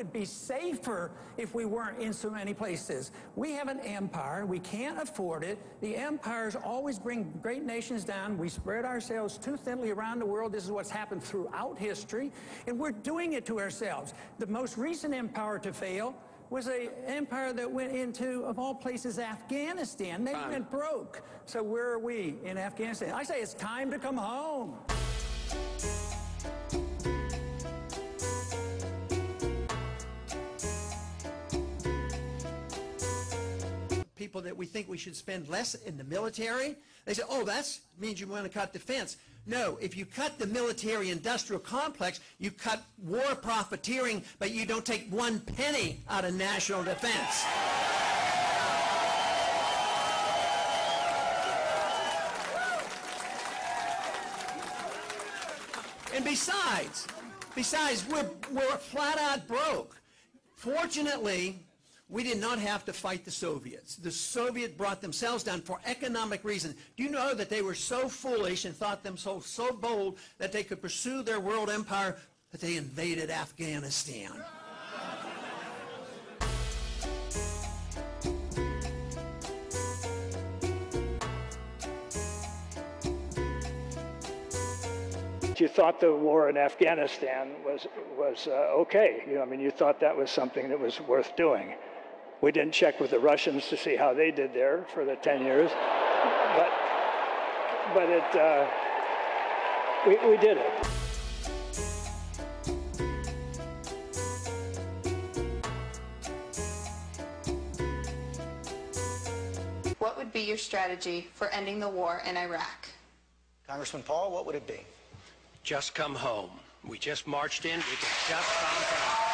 would be safer if we weren't in so many places. We have an empire. We can't afford it. The empires always bring great nations down. We spread ourselves too thinly around the world. This is what's happened throughout history, and we're doing it to ourselves. The most recent empire to fail was an empire that went into, of all places, Afghanistan. They went broke. So where are we in Afghanistan? I say it's time to come home. People that we think we should spend less in the military, they say, oh, that means you want to cut defense. No, if you cut the military-industrial complex, you cut war profiteering, but you don't take 1 penny out of national defense. And besides, we're flat out broke. Fortunately, we did not have to fight the Soviets. The Soviets brought themselves down for economic reasons. Do you know that they were so foolish and thought themselves so bold that they could pursue their world empire that they invaded Afghanistan? You thought the war in Afghanistan was okay. I mean, you thought that was something that was worth doing. We didn't check with the Russians to see how they did there for the 10 years, but we did it. What would be your strategy for ending the war in Iraq? Congressman Paul, what would it be? Just come home. We just marched in. We can just come home.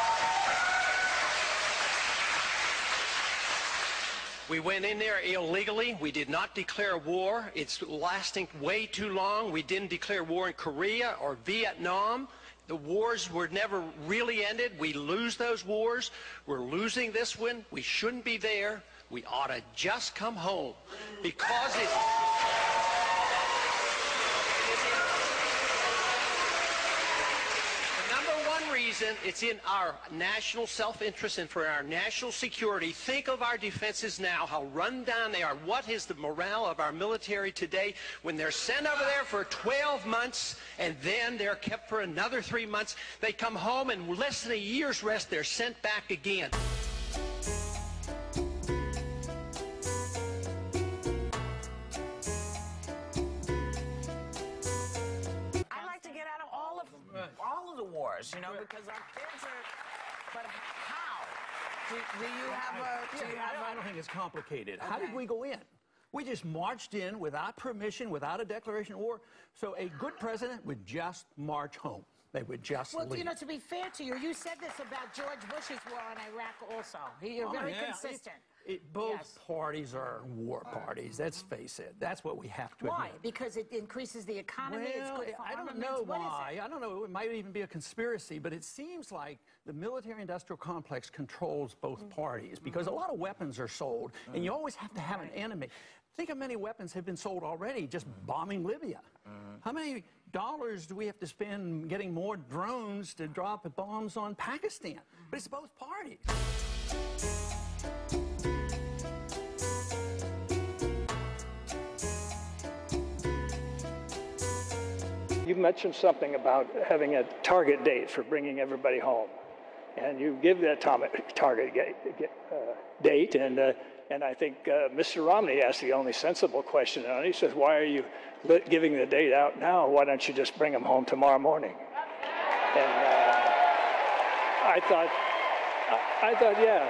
We went in there illegally. We did not declare war. It's lasting way too long. We didn't declare war in Korea or Vietnam. The wars were never really ended. We lose those wars. We're losing this one. We shouldn't be there. We ought to just come home because it's... It's in our national self-interest and for our national security. Think of our defenses now, how run down they are. What is the morale of our military today when they're sent over there for 12 months and then they're kept for another 3 months? They come home and less than a year's rest, they're sent back again. All of the wars, you know, because our kids are, but how? Do you have a... I don't think it's complicated. Okay. How did we go in? We just marched in without permission, without a declaration of war. So a good president would just march home. They would just leave. Well, you know, to be fair to you, you said this about George Bush's war in Iraq also. You're very consistent. Both parties are war parties. Let's face it. That's what we have to admit. Why? Because it increases the economy? Well, it's good for I don't armaments. know What why. is it? I don't know. It might even be a conspiracy, but it seems like the military-industrial complex controls both parties because a lot of weapons are sold, and you always have to have an enemy. Think how many weapons have been sold already just bombing Libya. How many dollars do we have to spend getting more drones to drop bombs on Pakistan? But it's both parties. You mentioned something about having a target date for bringing everybody home. And you give that target date, and I think Mr. Romney asked the only sensible question, and he says, why are you giving the date out now? Why don't you just bring them home tomorrow morning? And I thought, yeah,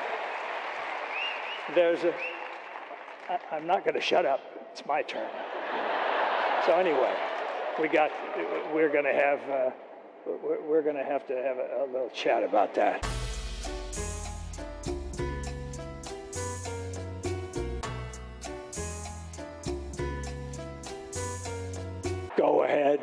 I'm not going to shut up. It's my turn. So anyway, we're going to have to have a little chat about that. Go ahead.